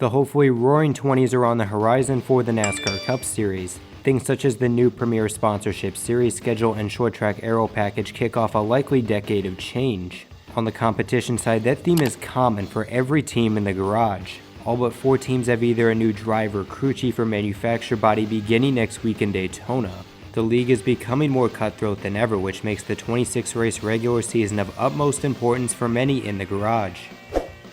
The hopefully roaring 20s are on the horizon for the NASCAR Cup Series. Things such as the new Premier Sponsorship Series schedule and short track aero package kick off a likely decade of change. On the competition side, that theme is common for every team in the garage. All but 4 teams have either a new driver, crew chief, or manufacturer body beginning next week in Daytona. The league is becoming more cutthroat than ever, which makes the 26-race regular season of utmost importance for many in the garage.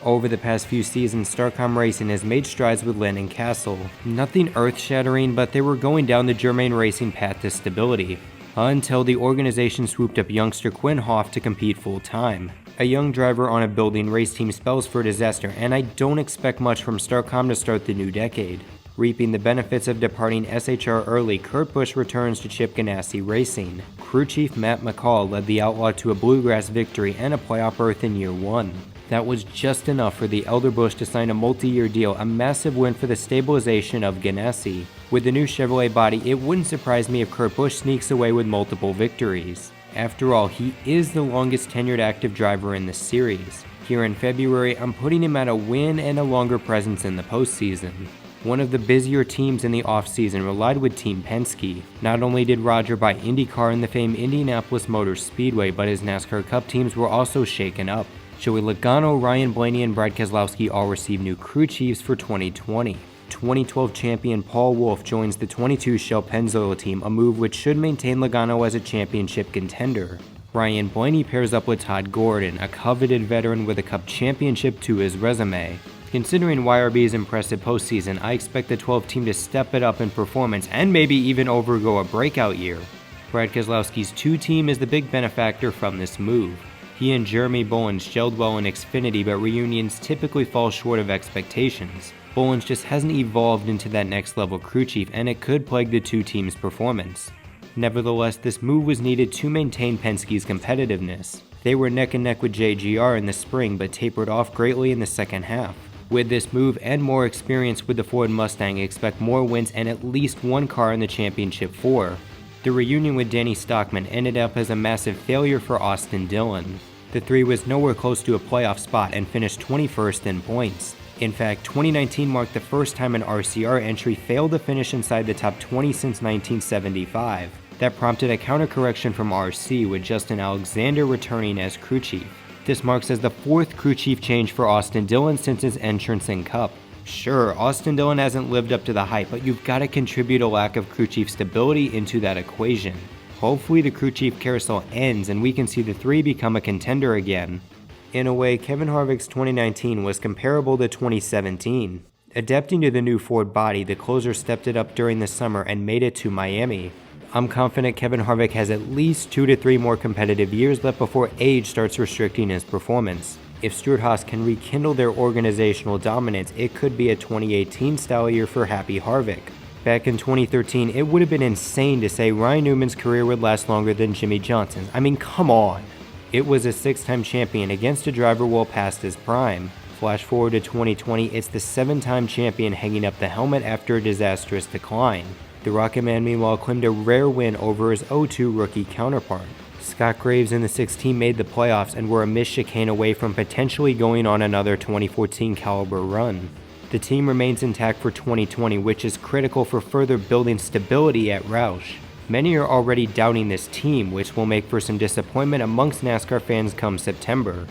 Over the past few seasons, Starcom Racing has made strides with Landon Castle. Nothing earth-shattering, but they were going down the Germain Racing path to stability, until the organization swooped up youngster Quinn Hoff to compete full-time. A young driver on a building race team spells for disaster, and I don't expect much from Starcom to start the new decade. Reaping the benefits of departing SHR early, Kurt Busch returns to Chip Ganassi Racing. Crew chief Matt McCall led the Outlaw to a bluegrass victory and a playoff berth in year 1. That was just enough for the elder Busch to sign a multi-year deal, a massive win for the stabilization of Ganassi. With the new Chevrolet body, it wouldn't surprise me if Kurt Busch sneaks away with multiple victories. After all, he is the longest tenured active driver in the series. Here in February, I'm putting him at a win and a longer presence in the postseason. One of the busier teams in the offseason relied with Team Penske. Not only did Roger buy IndyCar and the famed Indianapolis Motor Speedway, but his NASCAR Cup teams were also shaken up. Joey Logano, Ryan Blaney, and Brad Keselowski all received new crew chiefs for 2020. 2012 champion Paul Wolfe joins the 22 Shell Pennzoil team, a move which should maintain Logano as a championship contender. Ryan Blaney pairs up with Todd Gordon, a coveted veteran with a Cup championship to his resume. Considering YRB's impressive postseason, I expect the 12 team to step it up in performance and maybe even overgo a breakout year. Brad Keselowski's 2 team is the big benefactor from this move. He and Jeremy Bullins gelled well in Xfinity, but reunions typically fall short of expectations. Bullins just hasn't evolved into that next level crew chief, and it could plague the 2 teams' performance. Nevertheless, this move was needed to maintain Penske's competitiveness. They were neck and neck with JGR in the spring, but tapered off greatly in the second half. With this move and more experience with the Ford Mustang, expect more wins and at least 1 car in the championship 4. The reunion with Danny Stockman ended up as a massive failure for Austin Dillon. The 3 was nowhere close to a playoff spot and finished 21st in points. In fact, 2019 marked the first time an RCR entry failed to finish inside the top 20 since 1975. That prompted a counter-correction from RC, with Justin Alexander returning as crew chief. This marks as the 4th crew chief change for Austin Dillon since his entrance in Cup. Sure, Austin Dillon hasn't lived up to the hype, but you've got to contribute a lack of crew chief stability into that equation. Hopefully the crew chief carousel ends and we can see the 3 become a contender again. In a way, Kevin Harvick's 2019 was comparable to 2017. Adapting to the new Ford body, the closer stepped it up during the summer and made it to Miami. I'm confident Kevin Harvick has at least 2 to 3 more competitive years left before age starts restricting his performance. If Stewart-Haas can rekindle their organizational dominance, it could be a 2018 style year for Happy Harvick. Back in 2013, it would have been insane to say Ryan Newman's career would last longer than Jimmie Johnson's. I mean, come on. It was a 6-time champion against a driver well past his prime. Flash forward to 2020, it's the 7-time champion hanging up the helmet after a disastrous decline. The Rocket Man meanwhile claimed a rare win over his 0-2 rookie counterpart. Scott Graves and the 6 team made the playoffs and were a missed chicane away from potentially going on another 2014 caliber run. The team remains intact for 2020, which is critical for further building stability at Roush. Many are already doubting this team, which will make for some disappointment amongst NASCAR fans come September.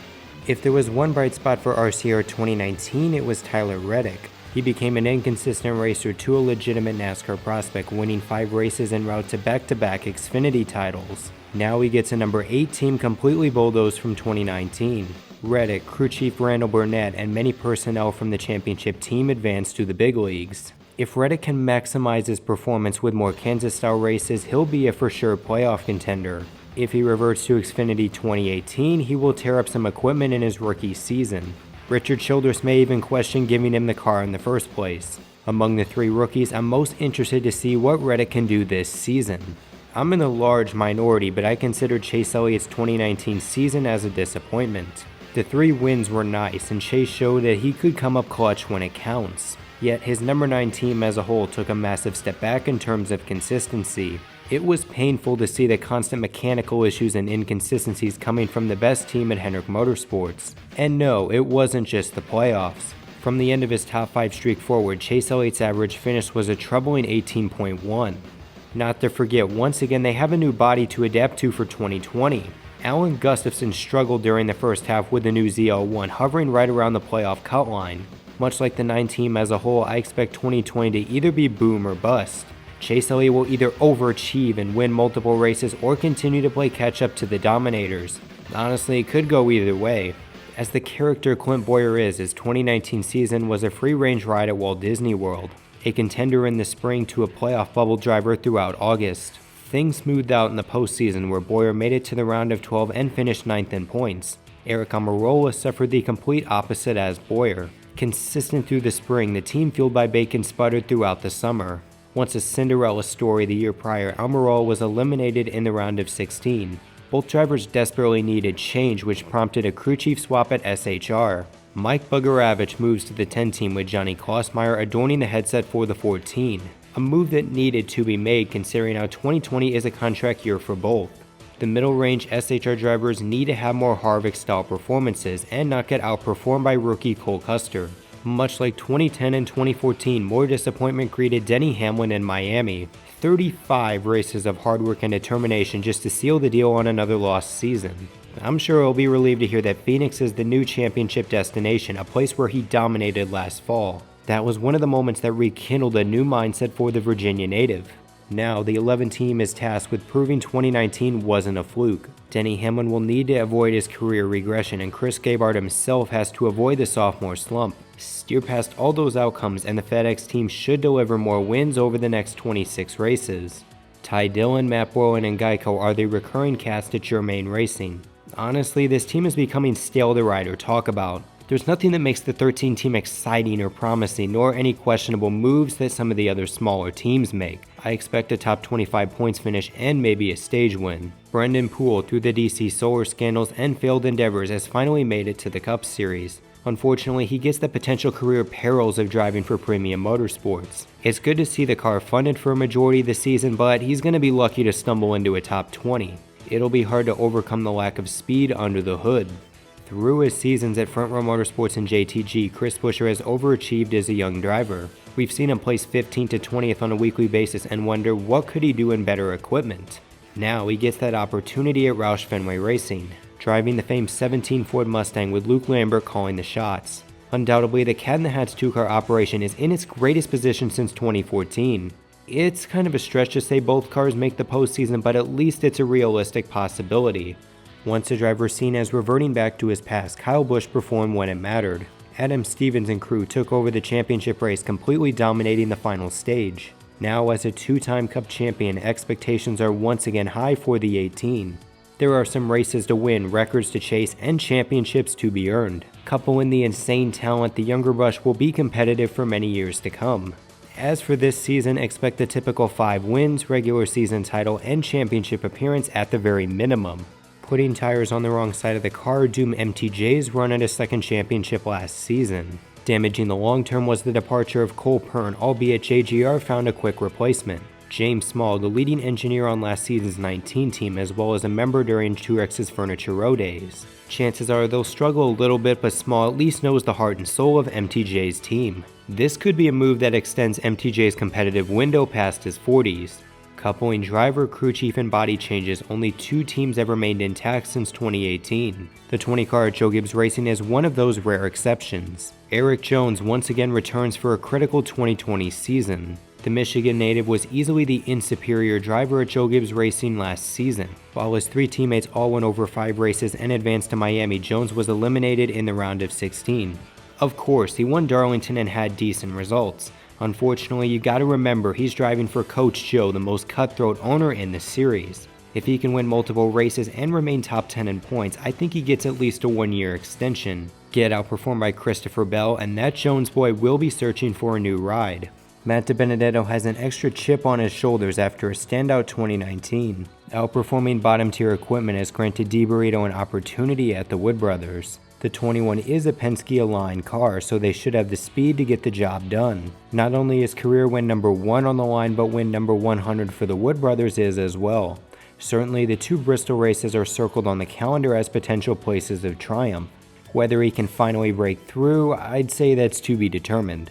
If there was one bright spot for RCR 2019, it was Tyler Reddick. He became an inconsistent racer to a legitimate NASCAR prospect, winning 5 races en route to back-to-back Xfinity titles. Now he gets a number 8 team completely bulldozed from 2019. Reddick, crew chief Randall Burnett, and many personnel from the championship team advanced to the big leagues. If Reddick can maximize his performance with more Kansas-style races, he'll be a for sure playoff contender. If he reverts to Xfinity 2018, he will tear up some equipment in his rookie season. Richard Childress may even question giving him the car in the first place. Among the 3 rookies, I'm most interested to see what Reddick can do this season. I'm in a large minority, but I consider Chase Elliott's 2019 season as a disappointment. The 3 wins were nice, and Chase showed that he could come up clutch when it counts. Yet his number 9 team as a whole took a massive step back in terms of consistency. It was painful to see the constant mechanical issues and inconsistencies coming from the best team at Hendrick Motorsports. And no, it wasn't just the playoffs. From the end of his top 5 streak forward, Chase Elliott's average finish was a troubling 18.1. Not to forget, once again they have a new body to adapt to for 2020. Alan Gustafson struggled during the first half with the new ZL1 hovering right around the playoff cut line. Much like the 9 team as a whole, I expect 2020 to either be boom or bust. Chase Elliott will either overachieve and win multiple races or continue to play catch up to the dominators. Honestly, it could go either way. As the character Clint Bowyer is, his 2019 season was a free-range ride at Walt Disney World, a contender in the spring to a playoff bubble driver throughout August. Things smoothed out in the postseason where Bowyer made it to the round of 12 and finished 9th in points. Eric Almirola suffered the complete opposite as Bowyer. Consistent through the spring, the team fueled by Bacon sputtered throughout the summer. Once a Cinderella story the year prior, Almirola was eliminated in the round of 16. Both drivers desperately needed change, which prompted a crew chief swap at SHR. Mike Bugaravich moves to the 10 team with Johnny Klossmeyer adorning the headset for the 14, a move that needed to be made considering how 2020 is a contract year for both. The middle-range SHR drivers need to have more Harvick-style performances and not get outperformed by rookie Cole Custer. Much like 2010 and 2014, more disappointment greeted Denny Hamlin in Miami. 35 races of hard work and determination just to seal the deal on another lost season. I'm sure he'll be relieved to hear that Phoenix is the new championship destination, a place where he dominated last fall. That was one of the moments that rekindled a new mindset for the Virginia native. Now, the 11 team is tasked with proving 2019 wasn't a fluke. Denny Hamlin will need to avoid his career regression, and Chris Gabart himself has to avoid the sophomore slump. Steer past all those outcomes, and the FedEx team should deliver more wins over the next 26 races. Ty Dillon, Matt Borland, and Geico are the recurring cast at Germain Racing. Honestly, this team is becoming stale to ride or talk about. There's nothing that makes the 13 team exciting or promising, nor any questionable moves that some of the other smaller teams make. I expect a top 25 points finish and maybe a stage win. Brendan Poole, through the DC Solar scandals and failed endeavors, has finally made it to the Cup Series. Unfortunately, he gets the potential career perils of driving for premium motorsports. It's good to see the car funded for a majority of the season, but he's going to be lucky to stumble into a top 20. It'll be hard to overcome the lack of speed under the hood. Through his seasons at Front Row Motorsports and JTG, Chris Buescher has overachieved as a young driver. We've seen him place 15th to 20th on a weekly basis and wonder what could he do in better equipment. Now he gets that opportunity at Roush Fenway Racing, driving the famed 17 Ford Mustang with Luke Lambert calling the shots. Undoubtedly, the Cat in the Hat's two-car operation is in its greatest position since 2014. It's kind of a stretch to say both cars make the postseason, but at least it's a realistic possibility. Once a driver seen as reverting back to his past, Kyle Busch performed when it mattered. Adam Stevens and crew took over the championship race, completely dominating the final stage. Now, as a two-time Cup champion, expectations are once again high for the 18. There are some races to win, records to chase, and championships to be earned. Couple in the insane talent, the younger Busch will be competitive for many years to come. As for this season, expect the typical 5 wins, regular season title, and championship appearance at the very minimum. Putting tires on the wrong side of the car doomed MTJ's run at a second championship last season. Damaging the long term was the departure of Cole Pearn, albeit JGR found a quick replacement. James Small, the leading engineer on last season's 19 team, as well as a member during Truex's Furniture Row days. Chances are they'll struggle a little bit, but Small at least knows the heart and soul of MTJ's team. This could be a move that extends MTJ's competitive window past his 40s. Coupling driver, crew chief, and body changes, only 2 teams have remained intact since 2018. The 20 car at Joe Gibbs Racing is one of those rare exceptions. Erik Jones once again returns for a critical 2020 season. The Michigan native was easily the insuperior driver at Joe Gibbs Racing last season. While his 3 teammates all won over 5 races and advanced to Miami, Jones was eliminated in the round of 16. Of course, he won Darlington and had decent results. Unfortunately, you gotta remember he's driving for Coach Joe, the most cutthroat owner in the series. If he can win multiple races and remain top 10 in points, I think he gets at least a 1-year extension. Get outperformed by Christopher Bell, and that Jones boy will be searching for a new ride. Matt DiBenedetto has an extra chip on his shoulders after a standout 2019. Outperforming bottom-tier equipment has granted DiBenedetto an opportunity at the Wood Brothers. The 21 is a Penske-aligned car, so they should have the speed to get the job done. Not only is career win number 1 on the line, but win number 100 for the Wood Brothers is as well. Certainly, the 2 Bristol races are circled on the calendar as potential places of triumph. Whether he can finally break through, I'd say that's to be determined.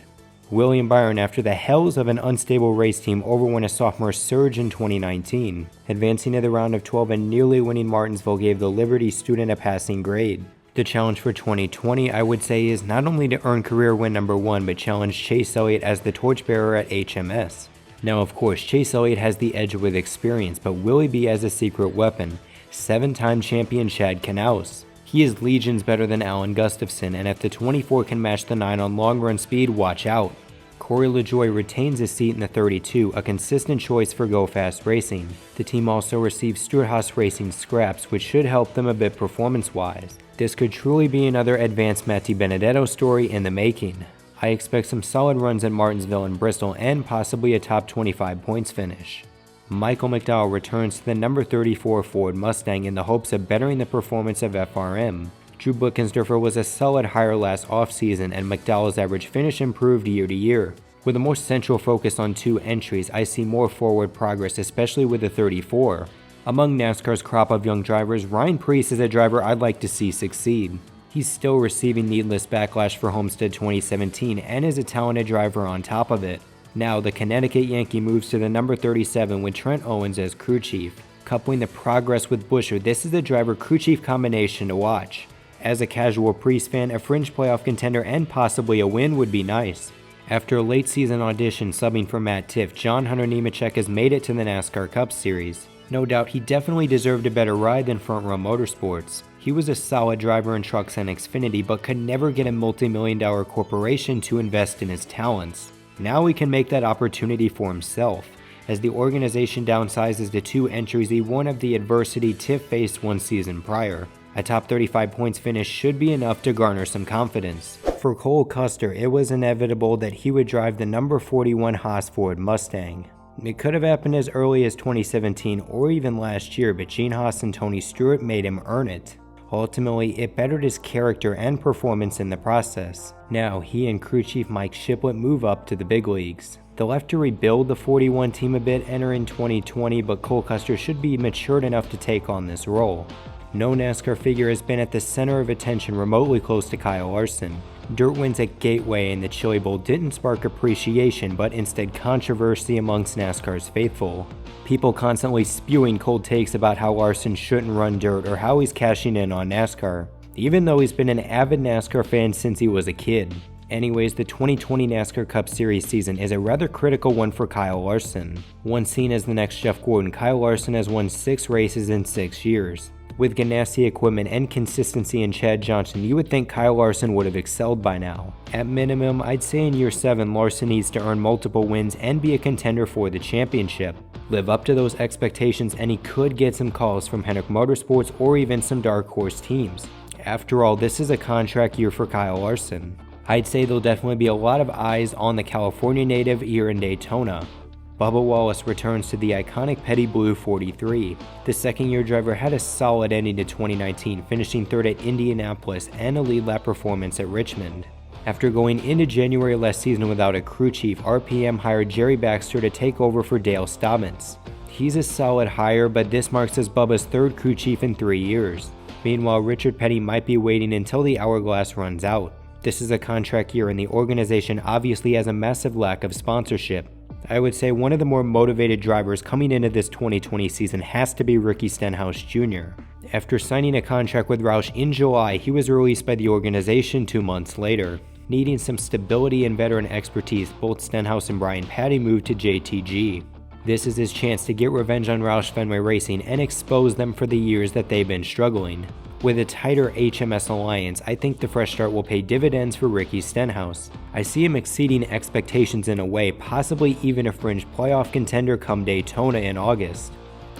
William Byron, after the hells of an unstable race team, overwon a sophomore surge in 2019. Advancing to the round of 12 and nearly winning Martinsville gave the Liberty student a passing grade. The challenge for 2020, I would say, is not only to earn career win number 1, but challenge Chase Elliott as the torchbearer at HMS. Now, of course, Chase Elliott has the edge with experience, but will he be as a secret weapon? 7-time champion Chad Knaus. He is legions better than Alan Gustafson, and if the 24 can match the 9 on long-run speed, watch out. Corey LaJoie retains his seat in the 32, a consistent choice for Go Fast Racing. The team also receives Stewart-Haas Racing scraps, which should help them a bit performance-wise. This could truly be another advanced Matt DiBenedetto story in the making. I expect some solid runs at Martinsville and Bristol, and possibly a top 25 points finish. Michael McDowell returns to the number 34 Ford Mustang in the hopes of bettering the performance of FRM. Drew Buckensdorfer was a solid hire last offseason, and McDowell's average finish improved year to year. With a more central focus on 2 entries, I see more forward progress, especially with the 34. Among NASCAR's crop of young drivers, Ryan Preece is a driver I'd like to see succeed. He's still receiving needless backlash for Homestead 2017 and is a talented driver on top of it. Now, the Connecticut Yankee moves to the number 37 with Trent Owens as crew chief. Coupling the progress with Buescher, this is the driver-crew chief combination to watch. As a casual Preece fan, a fringe playoff contender and possibly a win would be nice. After a late season audition subbing for Matt Tifft, John Hunter Nemechek has made it to the NASCAR Cup Series. No doubt he definitely deserved a better ride than Front Row Motorsports. He was a solid driver in trucks and Xfinity, but could never get a multi-million-dollar corporation to invest in his talents. Now he can make that opportunity for himself. As the organization downsizes to 2 entries, he won of the adversity Tifft faced 1 season prior. A top 35 points finish should be enough to garner some confidence. For Cole Custer, it was inevitable that he would drive the number 41 Haas Ford Mustang. It could have happened as early as 2017 or even last year, but Gene Haas and Tony Stewart made him earn it. Ultimately, it bettered his character and performance in the process. Now, he and crew chief Mike Shiplett move up to the big leagues. They'll have to rebuild the 41 team a bit entering 2020, but Cole Custer should be matured enough to take on this role. No NASCAR figure has been at the center of attention remotely close to Kyle Larson. Dirt wins at Gateway and the Chili Bowl didn't spark appreciation, but instead controversy amongst NASCAR's faithful. People constantly spewing cold takes about how Larson shouldn't run dirt or how he's cashing in on NASCAR, even though he's been an avid NASCAR fan since he was a kid. Anyways, the 2020 NASCAR Cup Series season is a rather critical one for Kyle Larson. Once seen as the next Jeff Gordon, Kyle Larson has won 6 races in 6 years. With Ganassi equipment and consistency in Chad Johnson, you would think Kyle Larson would have excelled by now. At minimum, I'd say in year 7, Larson needs to earn multiple wins and be a contender for the championship. Live up to those expectations and he could get some calls from Hendrick Motorsports or even some dark horse teams. After all, this is a contract year for Kyle Larson. I'd say there'll definitely be a lot of eyes on the California native here in Daytona. Bubba Wallace returns to the iconic Petty Blue 43. The second-year driver had a solid ending to 2019, finishing 3rd at Indianapolis and a lead lap performance at Richmond. After going into January last season without a crew chief, RPM hired Jerry Baxter to take over for Dale Stobbins. He's a solid hire, but this marks as Bubba's 3rd crew chief in 3 years. Meanwhile, Richard Petty might be waiting until the hourglass runs out. This is a contract year and the organization obviously has a massive lack of sponsorship. I would say one of the more motivated drivers coming into this 2020 season has to be Ricky Stenhouse Jr. After signing a contract with Roush in July, he was released by the organization 2 months later. Needing some stability and veteran expertise, both Stenhouse and Brian Patty moved to JTG. This is his chance to get revenge on Roush Fenway Racing and expose them for the years that they've been struggling. With a tighter HMS alliance, I think the fresh start will pay dividends for Ricky Stenhouse. I see him exceeding expectations in a way, possibly even a fringe playoff contender come Daytona in August.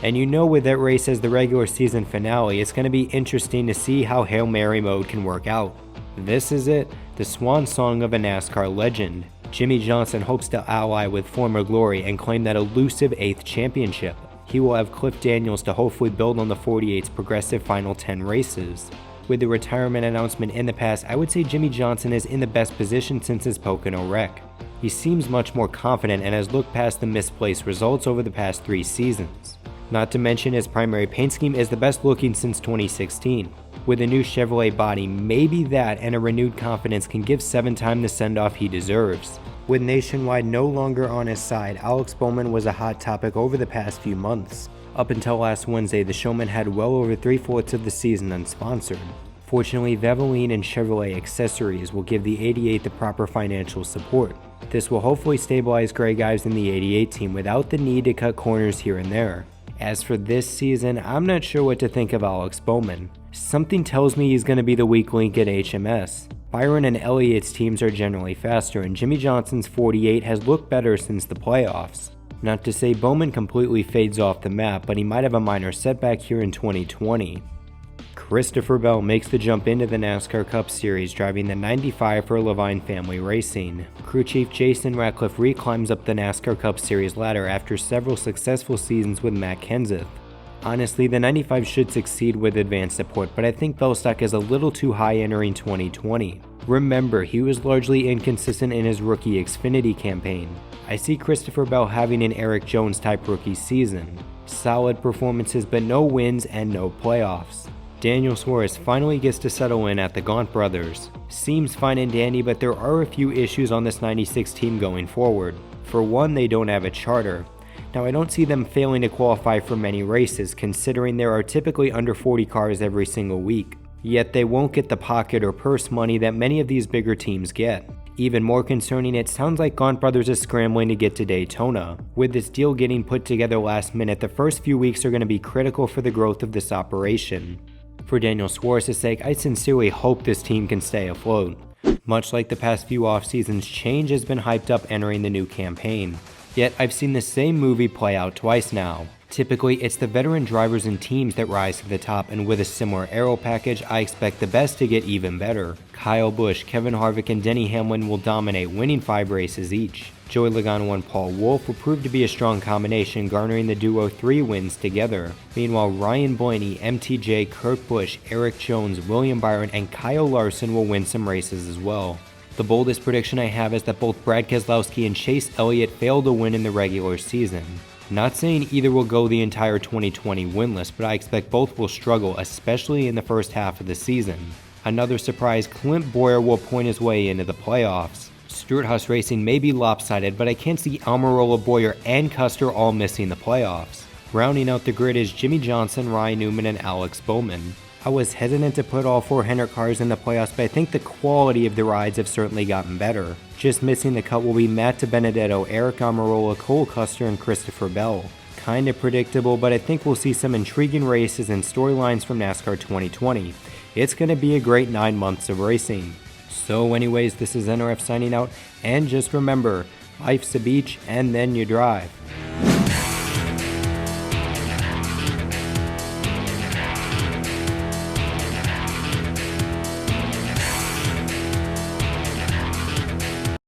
And you know with that race as the regular season finale, it's going to be interesting to see how Hail Mary mode can work out. This is it, the swan song of a NASCAR legend. Jimmie Johnson hopes to ally with former glory and claim that elusive 8th championship. He will have Cliff Daniels to hopefully build on the 48's progressive final 10 races. With the retirement announcement in the past, I would say Jimmie Johnson is in the best position since his Pocono wreck. He seems much more confident and has looked past the misplaced results over the past 3 seasons. Not to mention his primary paint scheme is the best looking since 2016. With a new Chevrolet body, maybe that and a renewed confidence can give 7-time the send-off he deserves. With Nationwide no longer on his side, Alex Bowman was a hot topic over the past few months. Up until last Wednesday, the showman had well over 3/4 of the season unsponsored. Fortunately, Valvoline and Chevrolet accessories will give the 88 the proper financial support. This will hopefully stabilize gray guys in the 88 team without the need to cut corners here and there. As for this season, I'm not sure what to think of Alex Bowman. Something tells me he's going to be the weak link at HMS. Byron and Elliott's teams are generally faster, and Jimmie Johnson's 48 has looked better since the playoffs. Not to say Bowman completely fades off the map, but he might have a minor setback here in 2020. Christopher Bell makes the jump into the NASCAR Cup Series, driving the 95 for Levine Family Racing. Crew chief Jason Ratcliffe reclimbs up the NASCAR Cup Series ladder after several successful seasons with Matt Kenseth. Honestly, the 95 should succeed with advanced support, but I think Bell's stock is a little too high entering 2020. Remember, he was largely inconsistent in his rookie Xfinity campaign. I see Christopher Bell having an Erik Jones type rookie season. Solid performances but no wins and no playoffs. Daniel Suarez finally gets to settle in at the Gaunt brothers. Seems fine and dandy, but there are a few issues on this 96 team going forward. For one, they don't have a charter. Now, I don't see them failing to qualify for many races, considering there are typically under 40 cars every single week. Yet they won't get the pocket or purse money that many of these bigger teams get. Even more concerning, it sounds like Gaunt Brothers is scrambling to get to Daytona. With this deal getting put together last minute, the first few weeks are going to be critical for the growth of this operation. For Daniel Suarez's sake, I sincerely hope this team can stay afloat. Much like the past few off seasons, change has been hyped up entering the new campaign. Yet I've seen the same movie play out twice now. Typically, it's the veteran drivers and teams that rise to the top, and with a similar aero package, I expect the best to get even better. Kyle Busch, Kevin Harvick, and Denny Hamlin will dominate, winning 5 races each. Joey Logano and Paul Wolfe will prove to be a strong combination, garnering the duo 3 wins together. Meanwhile, Ryan Blaney, MTJ, Kurt Busch, Erik Jones, William Byron, and Kyle Larson will win some races as well. The boldest prediction I have is that both Brad Keselowski and Chase Elliott fail to win in the regular season. Not saying either will go the entire 2020 winless, but I expect both will struggle, especially in the first half of the season. Another surprise, Clint Bowyer will point his way into the playoffs. Stewart-Haas Racing may be lopsided, but I can't see Almirola, Bowyer, and Custer all missing the playoffs. Rounding out the grid is Jimmie Johnson, Ryan Newman, and Alex Bowman. I was hesitant to put all 4 Hendrick cars in the playoffs, but I think the quality of the rides have certainly gotten better. Just missing the cut will be Matt DiBenedetto, Eric Almirola, Cole Custer, and Christopher Bell. Kinda predictable, but I think we'll see some intriguing races and storylines from NASCAR 2020. It's gonna be a great 9 months of racing. So anyways, this is NRF signing out, and just remember, life's a beach and then you drive.